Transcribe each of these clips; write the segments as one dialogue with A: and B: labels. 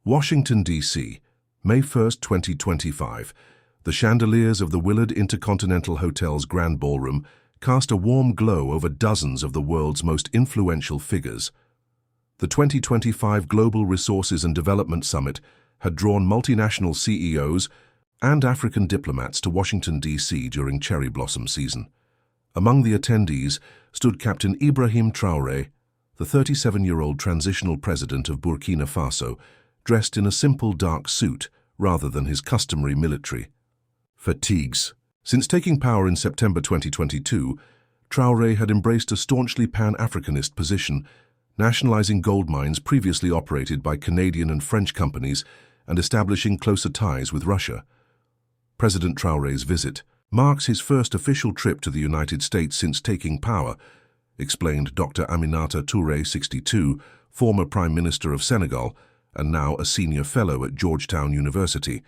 A: Washington, D.C., May 1, 2025. The chandeliers of the Willard Intercontinental Hotel's Grand Ballroom cast a warm glow over dozens of the world's most influential figures. The 2025 Global Resources and Development Summit had drawn multinational CEOs and African diplomats to Washington, D.C. during cherry blossom season. Among the attendees stood Captain Ibrahim Traoré, the 37-year-old transitional president of Burkina Faso, dressed in a simple dark suit rather than his customary military fatigues. Since taking power in September 2022, Traoré had embraced a staunchly Pan-Africanist position, nationalizing gold mines previously operated by Canadian and French companies and establishing closer ties with Russia. President Traoré's visit marks his first official trip to the United States since taking power, explained Dr. Aminata Touré, 62, former Prime Minister of Senegal, and now a senior fellow at Georgetown University.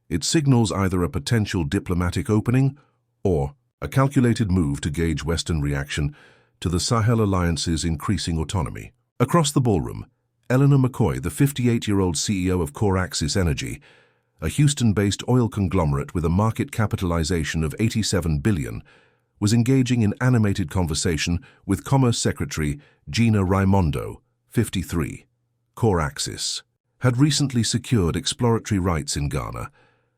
A: It signals either a potential diplomatic opening or a calculated move to gauge Western reaction to the Sahel Alliance's increasing autonomy. Across the ballroom, Eleanor McCoy, the 58-year-old CEO of Coraxis Energy, a Houston-based oil conglomerate with a market capitalization of $87 billion, was engaging in animated conversation with Commerce Secretary Gina Raimondo, 53. Coraxis had recently secured exploratory rights in Ghana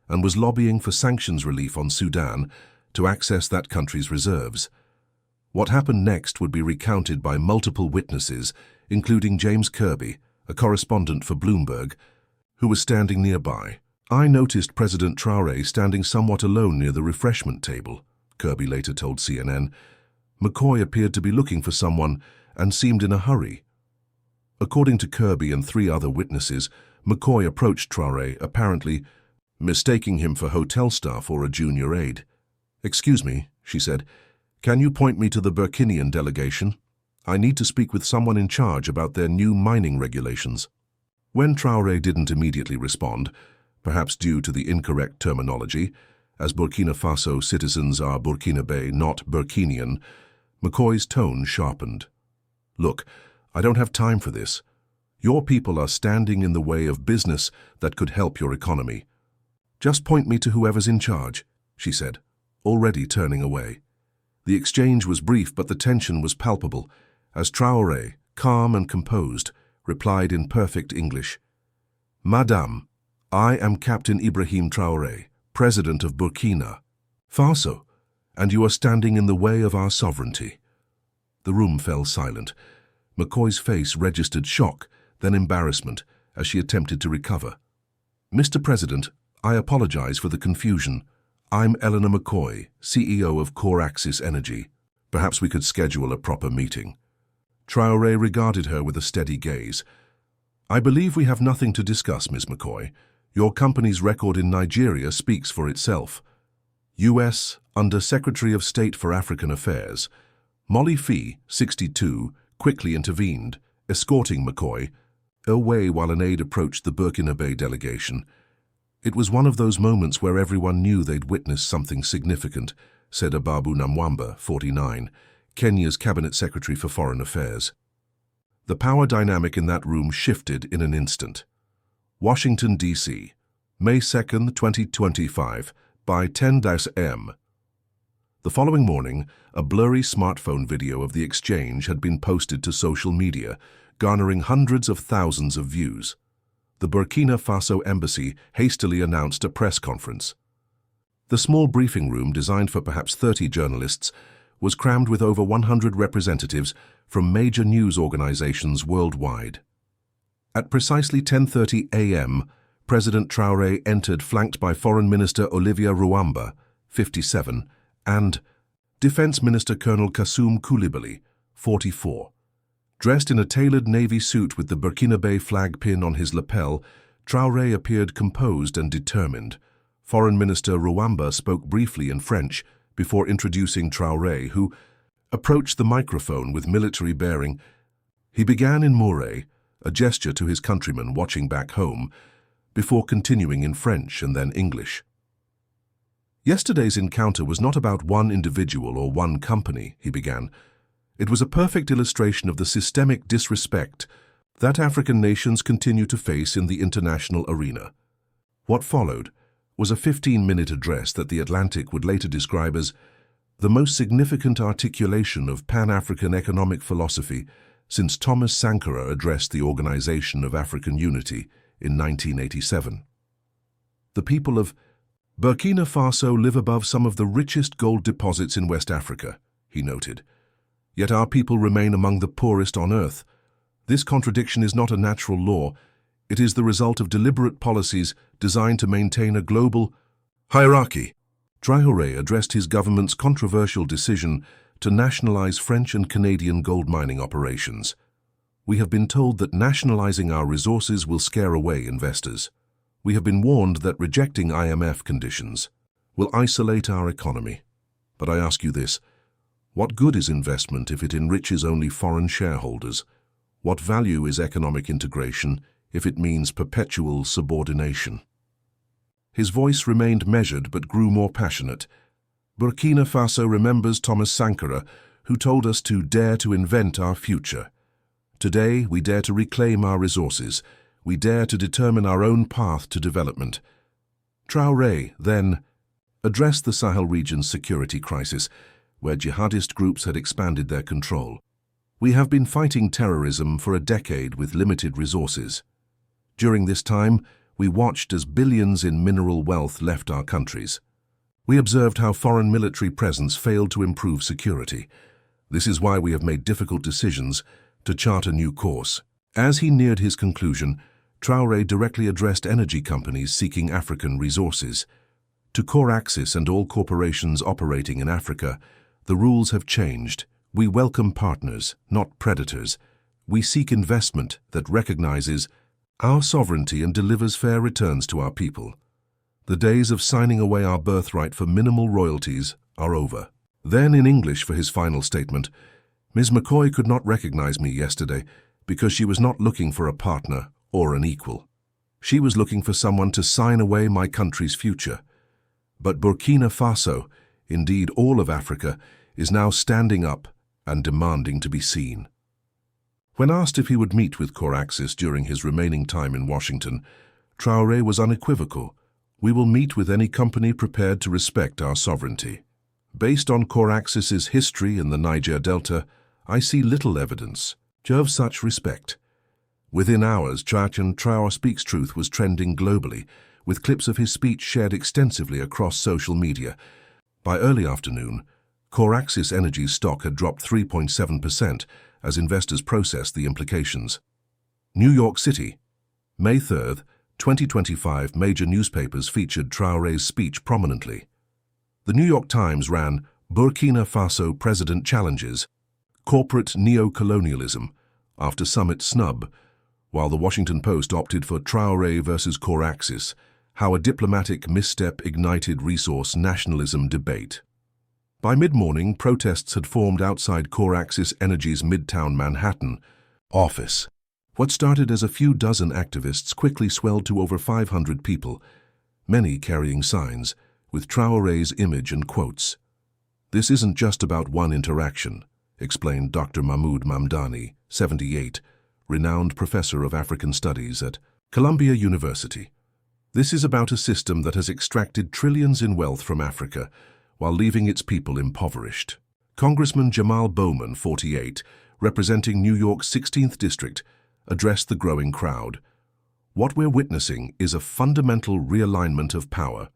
A: and was lobbying for sanctions relief on Sudan to access that country's reserves. What happened next would be recounted by multiple witnesses, including James Kirby, a correspondent for Bloomberg, who was standing nearby. "I noticed President Traoré standing somewhat alone near the refreshment table," Kirby later told CNN. "McCoy appeared to be looking for someone and seemed in a hurry." According to Kirby and three other witnesses, McCoy approached Traoré, apparently mistaking him for hotel staff or a junior aide. "Excuse me," she said, "can you point me to the Burkinian delegation? I need to speak with someone in charge about their new mining regulations." When Traoré didn't immediately respond, perhaps due to the incorrect terminology, as Burkina Faso citizens are Burkinabe, not Burkinian, McCoy's tone sharpened. "Look, I don't have time for this. Your people are standing in the way of business that could help your economy. Just point me to whoever's in charge," she said, already turning away. The exchange was brief, but the tension was palpable, as Traoré, calm and composed, replied in perfect English. "Madame, I am Captain Ibrahim Traoré, President of Burkina Faso, and you are standing in the way of our sovereignty." The room fell silent. McCoy's face registered shock, then embarrassment, as she attempted to recover. "Mr. President, I apologize for the confusion. I'm Eleanor McCoy, CEO of Coraxis Energy. Perhaps we could schedule a proper meeting." Traoré regarded her with a steady gaze. "I believe we have nothing to discuss, Ms. McCoy. Your company's record in Nigeria speaks for itself." U.S. Under Secretary of State for African Affairs Molly Fee, 62, quickly intervened, escorting McCoy away while an aide approached the Burkinabe delegation. "It was one of those moments where everyone knew they'd witnessed something significant," said Ababu Namwamba, 49, Kenya's Cabinet Secretary for Foreign Affairs. The power dynamic in that room shifted in an instant. Washington, D.C., May 2, 2025, by 10 a.m. The following morning, a blurry smartphone video of the exchange had been posted to social media, garnering hundreds of thousands of views. The Burkina Faso embassy hastily announced a press conference. The small briefing room, designed for perhaps 30 journalists, was crammed with over 100 representatives from major news organizations worldwide. At precisely 10:30 a.m., President Traoré entered, flanked by Foreign Minister Olivier Ruamba, 57, and Defense Minister Colonel Kassoum Koulibaly, 44. Dressed in a tailored navy suit with the Burkinabe flag pin on his lapel, Traoré appeared composed and determined. Foreign Minister Ruamba spoke briefly in French before introducing Traoré, who approached the microphone with military bearing. He began in Mooré, a gesture to his countrymen watching back home, before continuing in French and then English. "Yesterday's encounter was not about one individual or one company," he began. "It was a perfect illustration of the systemic disrespect that African nations continue to face in the international arena. What followed was a 15-minute address that The Atlantic would later describe as the most significant articulation of Pan-African economic philosophy since Thomas Sankara addressed the Organization of African Unity in 1987. The people of Burkina Faso live above some of the richest gold deposits in West Africa, he noted. Yet our people remain among the poorest on earth. This contradiction is not a natural law. It is the result of deliberate policies designed to maintain a global hierarchy. Traoré addressed his government's controversial decision to nationalize French and Canadian gold mining operations. We have been told that nationalizing our resources will scare away investors. We have been warned that rejecting IMF conditions will isolate our economy. But I ask you this, what good is investment if it enriches only foreign shareholders? What value is economic integration if it means perpetual subordination? His voice remained measured but grew more passionate. Burkina Faso remembers Thomas Sankara, who told us to dare to invent our future. Today, we dare to reclaim our resources. We dare to determine our own path to development. Traoré, then, addressed the Sahel region's security crisis, where jihadist groups had expanded their control. We have been fighting terrorism for a decade with limited resources. During this time, we watched as billions in mineral wealth left our countries. We observed how foreign military presence failed to improve security. This is why we have made difficult decisions to chart a new course. As he neared his conclusion, Traoré directly addressed energy companies seeking African resources. To Coraxis and all corporations operating in Africa, the rules have changed. We welcome partners, not predators. We seek investment that recognizes our sovereignty and delivers fair returns to our people. The days of signing away our birthright for minimal royalties are over. Then, in English for his final statement, Ms. McCoy could not recognize me yesterday because she was not looking for a partner or an equal. She was looking for someone to sign away my country's future. But Burkina Faso, indeed all of Africa, is now standing up and demanding to be seen. When asked if he would meet with Coraxis during his remaining time in Washington, Traoré was unequivocal. We will meet with any company prepared to respect our sovereignty. Based on Coraxis's history in the Niger Delta, I see little evidence of such respect. Within hours, Traoré Speaks Truth was trending globally, with clips of his speech shared extensively across social media. By early afternoon, Coraxis Energy's stock had dropped 3.7% as investors processed the implications. New York City, May 3, 2025, major newspapers featured Traoré's speech prominently. The New York Times ran, Burkina Faso President Challenges Corporate Neo-Colonialism after Summit Snub, while the Washington Post opted for Traoré versus Coraxis, How a Diplomatic Misstep Ignited Resource Nationalism Debate. By mid-morning, protests had formed outside Coraxis Energy's Midtown Manhattan office. What started as a few dozen activists quickly swelled to over 500 people, many carrying signs with Traoré's image and quotes. This isn't just about one interaction, explained Dr. Mahmoud Mamdani, 78, renowned professor of African Studies at Columbia University. This is about a system that has extracted trillions in wealth from Africa while leaving its people impoverished. Congressman Jamal Bowman, 48, representing New York's 16th District, addressed the growing crowd. What we're witnessing is a fundamental realignment of power.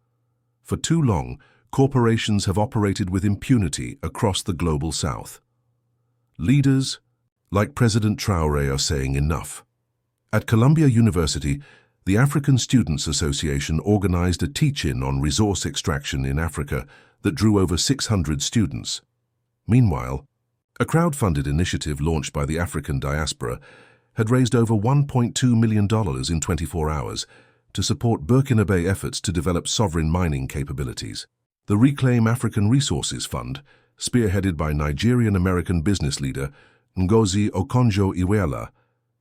A: For too long, corporations have operated with impunity across the global South. Leaders, like President Traoré, are saying enough. At Columbia University, the African Students Association organized a teach-in on resource extraction in Africa that drew over 600 students. Meanwhile, a crowd-funded initiative launched by the African diaspora had raised over $1.2 million in 24 hours to support Burkinabe efforts to develop sovereign mining capabilities. The Reclaim African Resources Fund, spearheaded by Nigerian-American business leader Ngozi Okonjo-Iweala,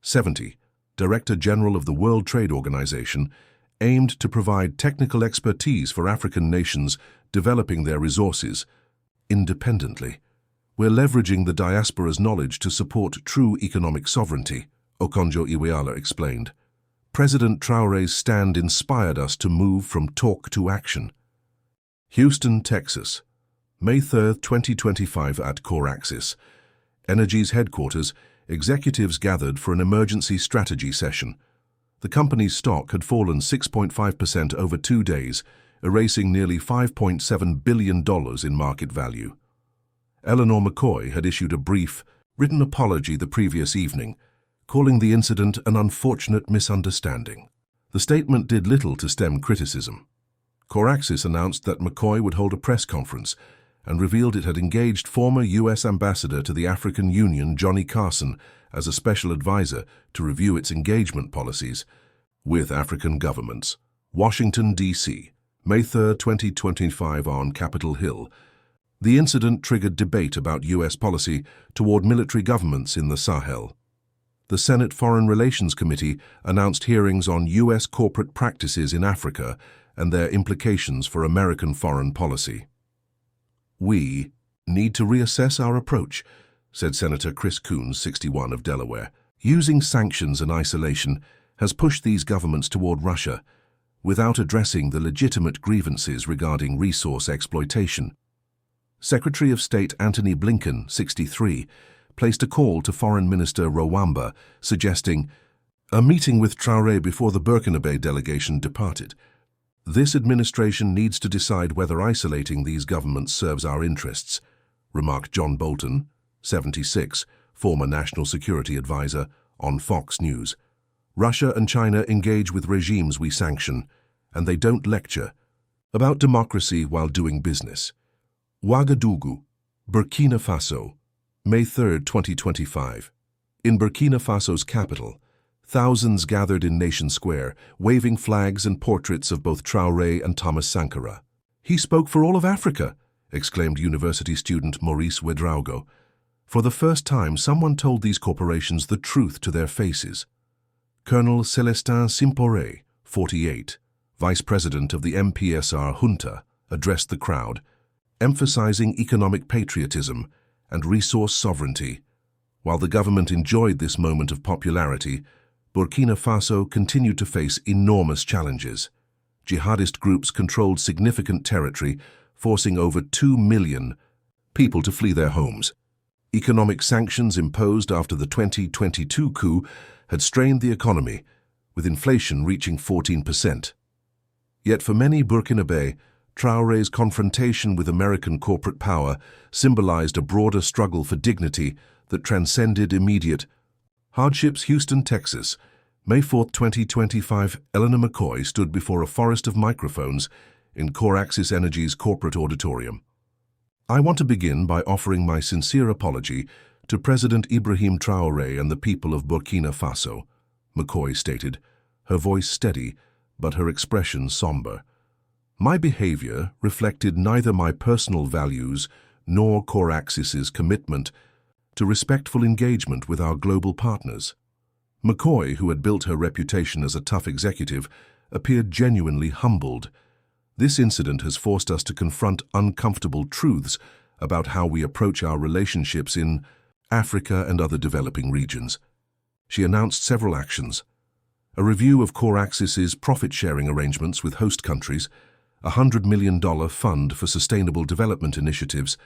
A: 70, Director General of the World Trade Organization, aimed to provide technical expertise for African nations developing their resources independently. We're leveraging the diaspora's knowledge to support true economic sovereignty, Okonjo-Iweala explained. President Traoré's stand inspired us to move from talk to action. Houston, Texas, May 3, 2025 at Coraxis, Energy's headquarters, executives gathered for an emergency strategy session. The company's stock had fallen 6.5% over 2 days, erasing nearly $5.7 billion in market value. Eleanor McCoy had issued a brief, written apology the previous evening, calling the incident an unfortunate misunderstanding. The statement did little to stem criticism. Coraxis announced that McCoy would hold a press conference and revealed it had engaged former U.S. Ambassador to the African Union Johnny Carson as a special advisor to review its engagement policies with African governments. Washington, D.C., May 3, 2025 on Capitol Hill. The incident triggered debate about U.S. policy toward military governments in the Sahel. The Senate Foreign Relations Committee announced hearings on U.S. corporate practices in Africa and their implications for American foreign policy. We need to reassess our approach, said Senator Chris Coons, 61, of Delaware. Using sanctions and isolation has pushed these governments toward Russia without addressing the legitimate grievances regarding resource exploitation. Secretary of State Antony Blinken, 63, placed a call to Foreign Minister Rwanda, suggesting a meeting with Traoré before the Burkinabe delegation departed. This administration needs to decide whether isolating these governments serves our interests, remarked John Bolton, 76, former National Security Advisor, on Fox News. Russia and China engage with regimes we sanction, and they don't lecture about democracy while doing business. Ouagadougou, Burkina Faso, May 3, 2025. In Burkina Faso's capital, thousands gathered in Nation Square, waving flags and portraits of both Traoré and Thomas Sankara. "He spoke for all of Africa," exclaimed university student Maurice Ouedraogo. For the first time, someone told these corporations the truth to their faces. Colonel Celestin Simporé, 48, vice president of the MPSR junta, addressed the crowd, emphasizing economic patriotism and resource sovereignty. While the government enjoyed this moment of popularity, Burkina Faso continued to face enormous challenges. Jihadist groups controlled significant territory, forcing over 2 million people to flee their homes. Economic sanctions imposed after the 2022 coup had strained the economy, with inflation reaching 14%. Yet for many Burkinabe, Traoré's confrontation with American corporate power symbolized a broader struggle for dignity that transcended immediate hardships. Houston, Texas, May 4, 2025. Eleanor McCoy stood before a forest of microphones in Coraxis Energy's corporate auditorium. "I want to begin by offering my sincere apology to President Ibrahim Traoré and the people of Burkina Faso," McCoy stated, her voice steady but her expression somber. "My behavior reflected neither my personal values nor Coraxis's commitment to respectful engagement with our global partners." McCoy, who had built her reputation as a tough executive, appeared genuinely humbled. "This incident has forced us to confront uncomfortable truths about how we approach our relationships in Africa and other developing regions." She announced several actions: a review of Coraxis's profit-sharing arrangements with host countries, a $100 million fund for sustainable development initiatives,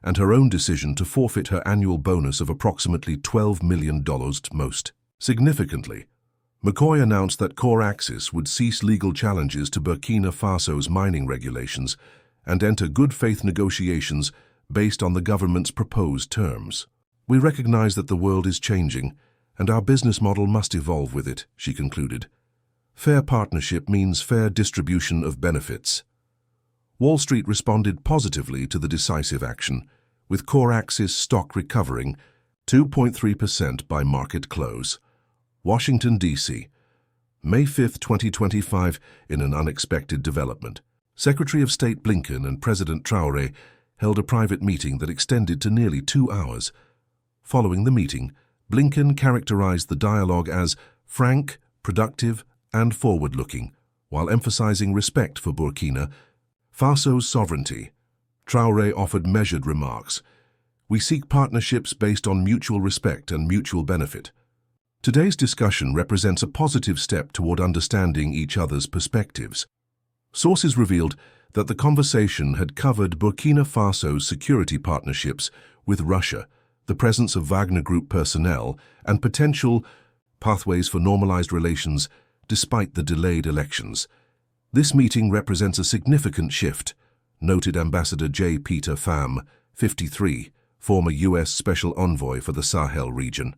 A: and her own decision to forfeit her annual bonus of approximately $12 million most. Significantly, McCoy announced that Coraxis would cease legal challenges to Burkina Faso's mining regulations and enter good faith negotiations based on the government's proposed terms. "We recognize that the world is changing, and our business model must evolve with it," she concluded. "Fair partnership means fair distribution of benefits." Wall Street responded positively to the decisive action, with Coraxis stock recovering 2.3% by market close. Washington, D.C., May 5, 2025, in an unexpected development. Secretary of State Blinken and President Traoré held a private meeting that extended to nearly 2 hours. Following the meeting, Blinken characterized the dialogue as frank, productive, and forward-looking, while emphasizing respect for Burkina Faso's sovereignty. Traoré offered measured remarks. "We seek partnerships based on mutual respect and mutual benefit." Today's discussion represents a positive step toward understanding each other's perspectives. Sources revealed that the conversation had covered Burkina Faso's security partnerships with Russia, the presence of Wagner Group personnel, and potential pathways for normalized relations despite the delayed elections. This meeting represents a significant shift, noted Ambassador J. Peter Pham, 53, former U.S. Special Envoy for the Sahel region.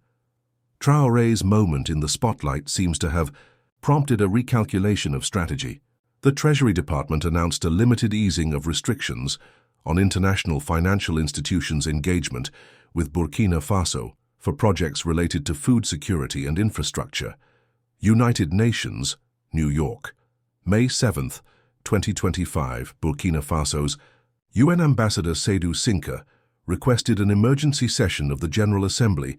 A: Traoré's moment in the spotlight seems to have prompted a recalculation of strategy. The Treasury Department announced a limited easing of restrictions on international financial institutions' engagement with Burkina Faso for projects related to food security and infrastructure. United Nations, New York. May 7, 2025, Burkina Faso's UN Ambassador Seydou Cinque requested an emergency session of the General Assembly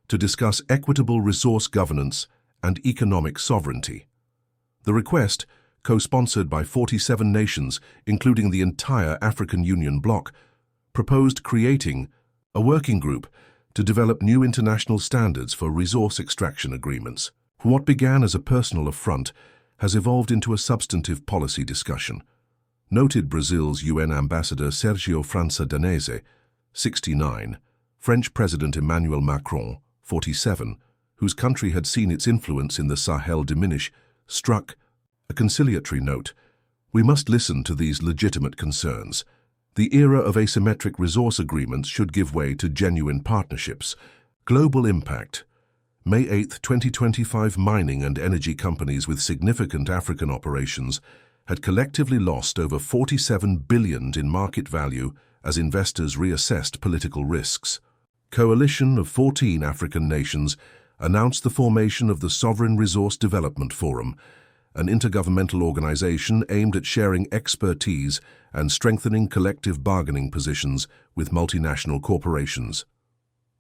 A: to discuss equitable resource governance and economic sovereignty. The request, co-sponsored by 47 nations, including the entire African Union bloc, proposed creating a working group to develop new international standards for resource extraction agreements. What began as a personal affront has evolved into a substantive policy discussion. Noted Brazil's UN Ambassador Sergio França Danese, 69, French President Emmanuel Macron, 47, whose country had seen its influence in the Sahel diminish, struck a conciliatory note. We must listen to these legitimate concerns. The era of asymmetric resource agreements should give way to genuine partnerships. Global impact. May 8, 2025, mining and energy companies with significant African operations had collectively lost over $47 billion in market value as investors reassessed political risks. Coalition of 14 African nations announced the formation of the Sovereign Resource Development Forum, an intergovernmental organization aimed at sharing expertise and strengthening collective bargaining positions with multinational corporations.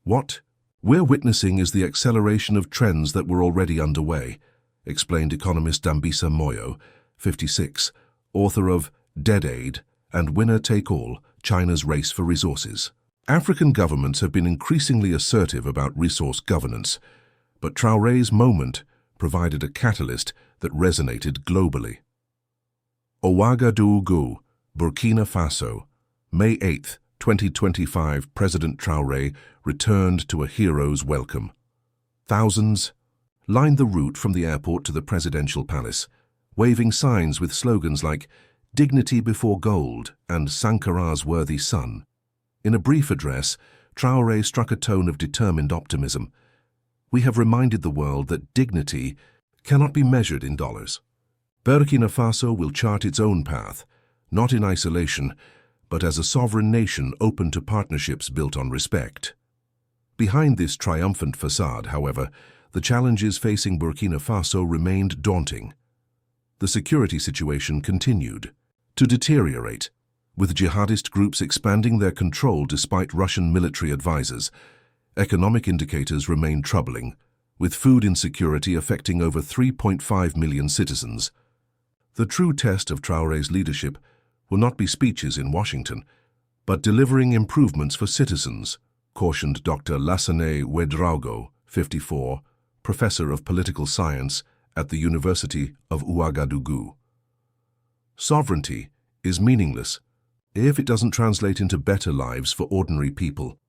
A: What we're witnessing is the acceleration of trends that were already underway, explained economist Dambisa Moyo, 56, author of Dead Aid and Winner Take All, China's Race for Resources. African governments have been increasingly assertive about resource governance, but Traoré's moment provided a catalyst that resonated globally. Ouagadougou, Burkina Faso, May 8, 2025, President Traoré returned to a hero's welcome. Thousands lined the route from the airport to the presidential palace, waving signs with slogans like "Dignity before gold" and "Sankara's worthy son." In a brief address, Traoré struck a tone of determined optimism. We have reminded the world that dignity cannot be measured in dollars. Burkina Faso will chart its own path, not in isolation, but as a sovereign nation open to partnerships built on respect. Behind this triumphant facade, however, the challenges facing Burkina Faso remained daunting. The security situation continued to deteriorate, with jihadist groups expanding their control despite Russian military advisors. Economic indicators remain troubling, with food insecurity affecting over 3.5 million citizens. The true test of Traoré's leadership will not be speeches in Washington, but delivering improvements for citizens, cautioned Dr. Lassane Ouedraogo, 54, professor of political science at the University of Ouagadougou. Sovereignty is meaningless if it doesn't translate into better lives for ordinary people.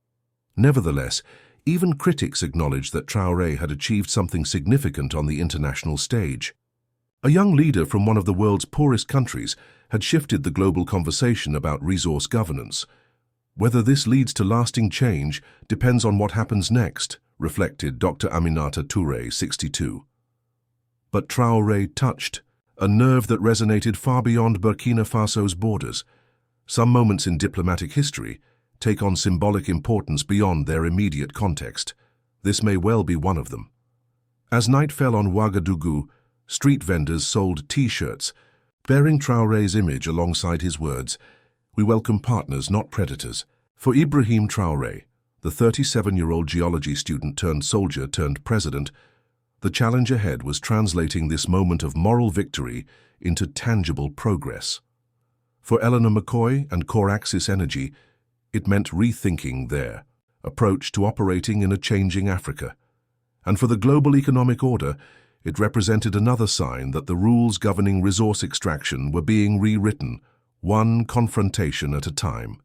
A: Nevertheless, even critics acknowledged that Traoré had achieved something significant on the international stage. A young leader from one of the world's poorest countries had shifted the global conversation about resource governance. Whether this leads to lasting change depends on what happens next, reflected Dr. Aminata Touré, 62. But Traoré touched a nerve that resonated far beyond Burkina Faso's borders. Some moments in diplomatic history take on symbolic importance beyond their immediate context. This may well be one of them. As night fell on Ouagadougou, street vendors sold T-shirts bearing Traoré's image alongside his words, "We welcome partners, not predators." For Ibrahim Traoré, the 37-year-old geology student turned soldier turned president, the challenge ahead was translating this moment of moral victory into tangible progress. For Eleanor McCoy and Coraxis Energy, it meant rethinking their approach to operating in a changing Africa. And for the global economic order, it represented another sign that the rules governing resource extraction were being rewritten, one confrontation at a time.